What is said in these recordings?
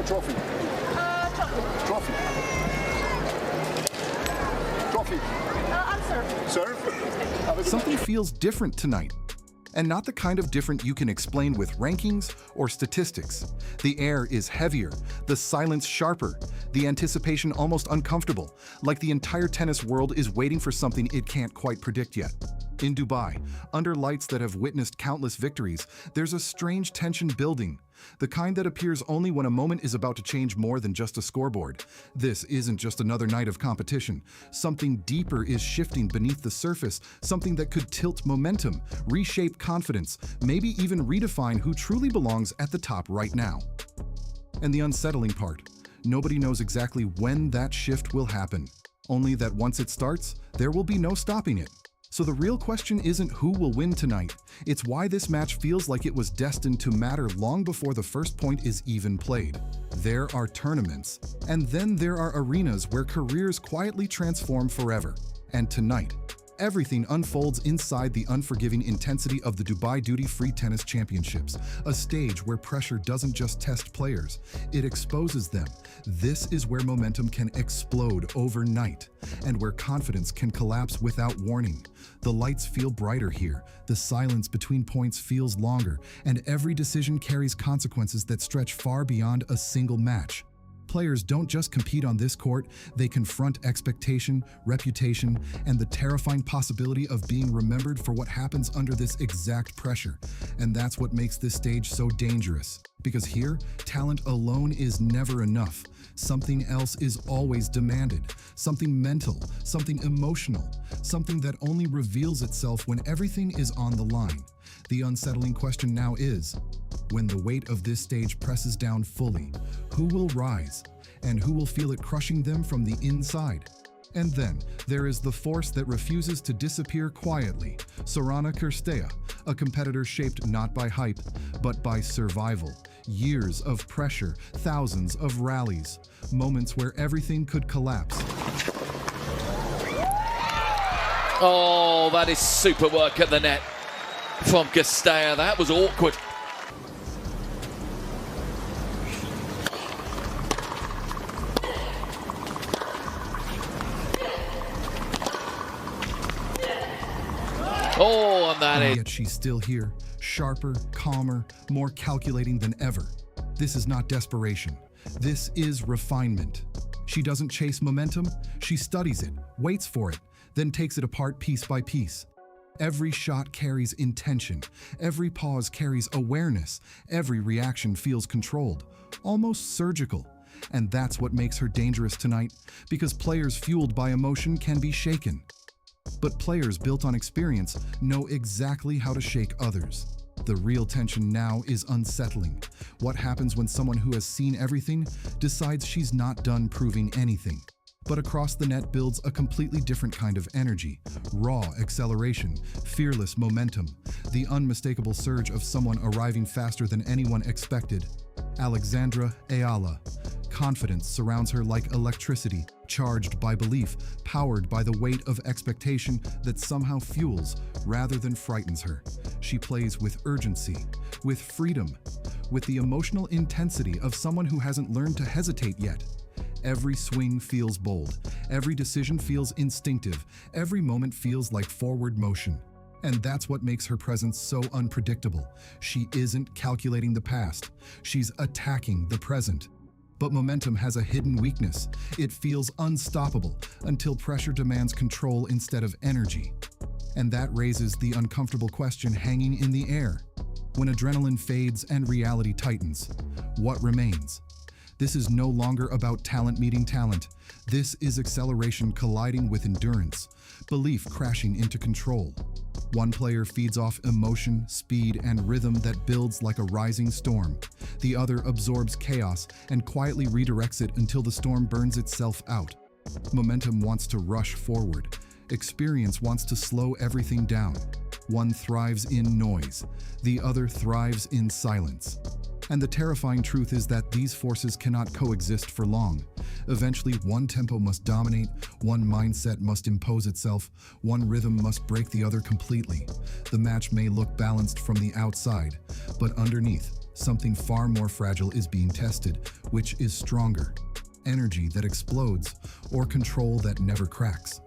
trophy? Trophy. Trophy. I'm serve. Serve? Something feels different tonight. And not the kind of different you can explain with rankings or statistics. The air is heavier, the silence sharper, the anticipation almost uncomfortable, like the entire tennis world is waiting for something it can't quite predict yet. In Dubai, under lights that have witnessed countless victories, there's a strange tension building, the kind that appears only when a moment is about to change more than just a scoreboard. This isn't just another night of competition. Something deeper is shifting beneath the surface, something that could tilt momentum, reshape confidence, maybe even redefine who truly belongs at the top right now. And the unsettling part, nobody knows exactly when that shift will happen. Only that once it starts, there will be no stopping it. So the real question isn't who will win tonight, it's why this match feels like it was destined to matter long before the first point is even played. There are tournaments, and then there are arenas where careers quietly transform forever. And tonight, everything unfolds inside the unforgiving intensity of the Dubai Duty-Free Tennis Championships, a stage where pressure doesn't just test players, it exposes them. This is where momentum can explode overnight, and where confidence can collapse without warning. The lights feel brighter here, the silence between points feels longer, and every decision carries consequences that stretch far beyond a single match. Players don't just compete on this court, they confront expectation, reputation, and the terrifying possibility of being remembered for what happens under this exact pressure. And that's what makes this stage so dangerous. Because here, talent alone is never enough. Something else is always demanded. Something mental, something emotional, something that only reveals itself when everything is on the line. The unsettling question now is, when the weight of this stage presses down fully, who will rise, and who will feel it crushing them from the inside? And then, there is the force that refuses to disappear quietly, Sorana Cirstea, a competitor shaped not by hype, but by survival. Years of pressure, thousands of rallies, moments where everything could collapse. Oh, that is super work at the net from Cirstea. That was awkward. Oh, and that is... Yet she's still here, sharper, calmer, more calculating than ever. This is not desperation. This is refinement. She doesn't chase momentum, she studies it, waits for it, then takes it apart piece by piece. Every shot carries intention, every pause carries awareness, every reaction feels controlled, almost surgical. And that's what makes her dangerous tonight, because players fueled by emotion can be shaken. But players built on experience know exactly how to shake others. The real tension now is unsettling. What happens when someone who has seen everything decides she's not done proving anything? But across the net builds a completely different kind of energy, raw acceleration, fearless momentum, the unmistakable surge of someone arriving faster than anyone expected. Alexandra Eala. Confidence surrounds her like electricity, charged by belief, powered by the weight of expectation that somehow fuels rather than frightens her. She plays with urgency, with freedom, with the emotional intensity of someone who hasn't learned to hesitate yet. Every swing feels bold, every decision feels instinctive, every moment feels like forward motion. And that's what makes her presence so unpredictable. She isn't calculating the past, she's attacking the present. But momentum has a hidden weakness. It feels unstoppable until pressure demands control instead of energy. And that raises the uncomfortable question hanging in the air. When adrenaline fades and reality tightens, what remains? This is no longer about talent meeting talent. This is acceleration colliding with endurance, belief crashing into control. One player feeds off emotion, speed, and rhythm that builds like a rising storm. The other absorbs chaos and quietly redirects it until the storm burns itself out. Momentum wants to rush forward. Experience wants to slow everything down. One thrives in noise. The other thrives in silence. And the terrifying truth is that these forces cannot coexist for long. Eventually, one tempo must dominate, one mindset must impose itself, one rhythm must break the other completely. The match may look balanced from the outside, but underneath, something far more fragile is being tested, which is stronger. Energy that explodes, or control that never cracks.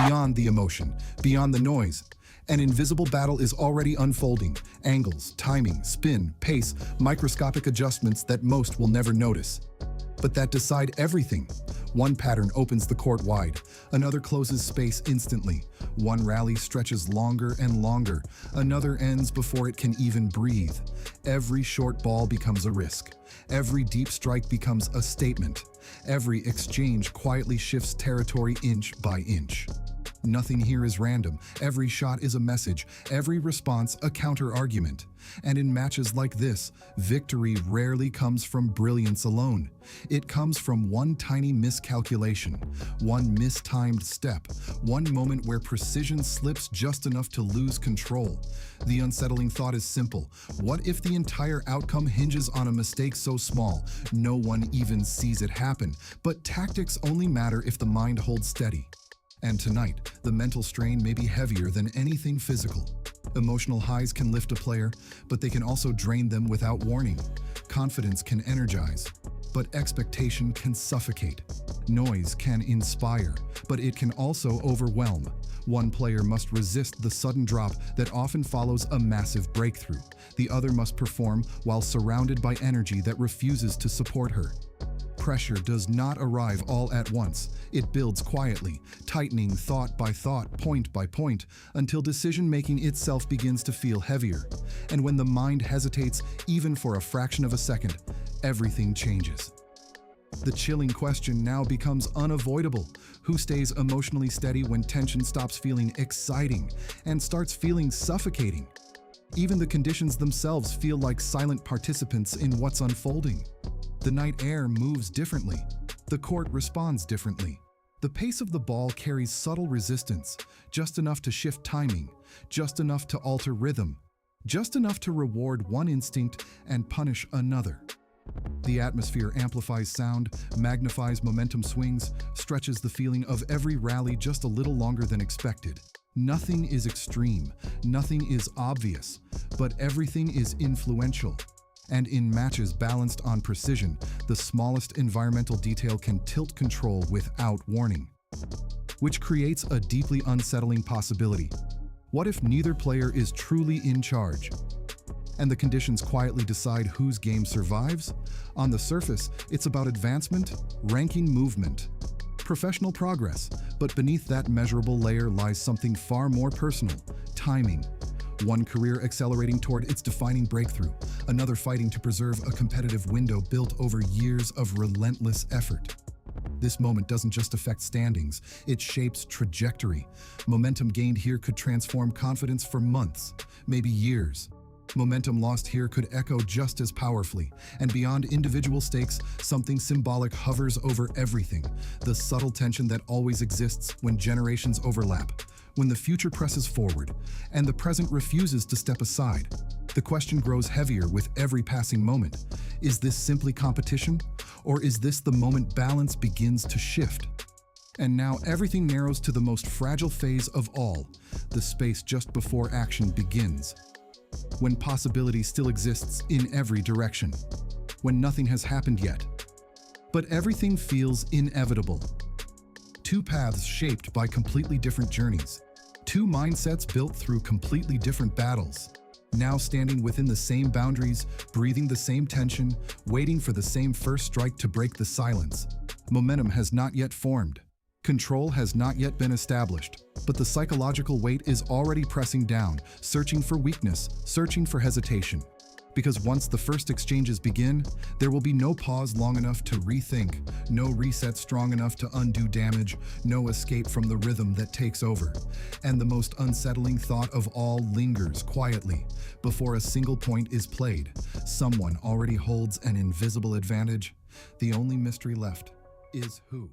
Beyond the emotion, beyond the noise, an invisible battle is already unfolding. Angles, timing, spin, pace, microscopic adjustments that most will never notice, but that decide everything. One pattern opens the court wide, another closes space instantly. One rally stretches longer and longer, another ends before it can even breathe. Every short ball becomes a risk. Every deep strike becomes a statement. Every exchange quietly shifts territory inch by inch. Nothing here is random. Every shot is a message, every response a counter-argument. And in matches like this, victory rarely comes from brilliance alone. It comes from one tiny miscalculation, one mistimed step, one moment where precision slips just enough to lose control. The unsettling thought is simple. What if the entire outcome hinges on a mistake so small, no one even sees it happen? But tactics only matter if the mind holds steady. And tonight, the mental strain may be heavier than anything physical. Emotional highs can lift a player, but they can also drain them without warning. Confidence can energize, but expectation can suffocate. Noise can inspire, but it can also overwhelm. One player must resist the sudden drop that often follows a massive breakthrough. The other must perform while surrounded by energy that refuses to support her. Pressure does not arrive all at once. It builds quietly, tightening thought by thought, point by point, until decision-making itself begins to feel heavier. And when the mind hesitates, even for a fraction of a second, everything changes. The chilling question now becomes unavoidable. Who stays emotionally steady when tension stops feeling exciting and starts feeling suffocating? Even the conditions themselves feel like silent participants in what's unfolding. The night air moves differently. The court responds differently. The pace of the ball carries subtle resistance, just enough to shift timing, just enough to alter rhythm, just enough to reward one instinct and punish another. The atmosphere amplifies sound, magnifies momentum swings, stretches the feeling of every rally just a little longer than expected. Nothing is extreme, nothing is obvious, but everything is influential. And in matches balanced on precision, the smallest environmental detail can tilt control without warning, which creates a deeply unsettling possibility. What if neither player is truly in charge, and the conditions quietly decide whose game survives? On the surface, it's about advancement, ranking movement, professional progress, but beneath that measurable layer lies something far more personal: timing. One career accelerating toward its defining breakthrough, another fighting to preserve a competitive window built over years of relentless effort. This moment doesn't just affect standings, it shapes trajectory. Momentum gained here could transform confidence for months, maybe years. Momentum lost here could echo just as powerfully, and beyond individual stakes, something symbolic hovers over everything, the subtle tension that always exists when generations overlap. When the future presses forward, and the present refuses to step aside, the question grows heavier with every passing moment. Is this simply competition? Or is this the moment balance begins to shift? And now everything narrows to the most fragile phase of all, the space just before action begins. When possibility still exists in every direction. When nothing has happened yet. But everything feels inevitable. Two paths shaped by completely different journeys. Two mindsets built through completely different battles, now standing within the same boundaries, breathing the same tension, waiting for the same first strike to break the silence. Momentum has not yet formed. Control has not yet been established, but the psychological weight is already pressing down, searching for weakness, searching for hesitation. Because once the first exchanges begin, there will be no pause long enough to rethink, no reset strong enough to undo damage, no escape from the rhythm that takes over. And the most unsettling thought of all lingers quietly before a single point is played. Someone already holds an invisible advantage. The only mystery left is who.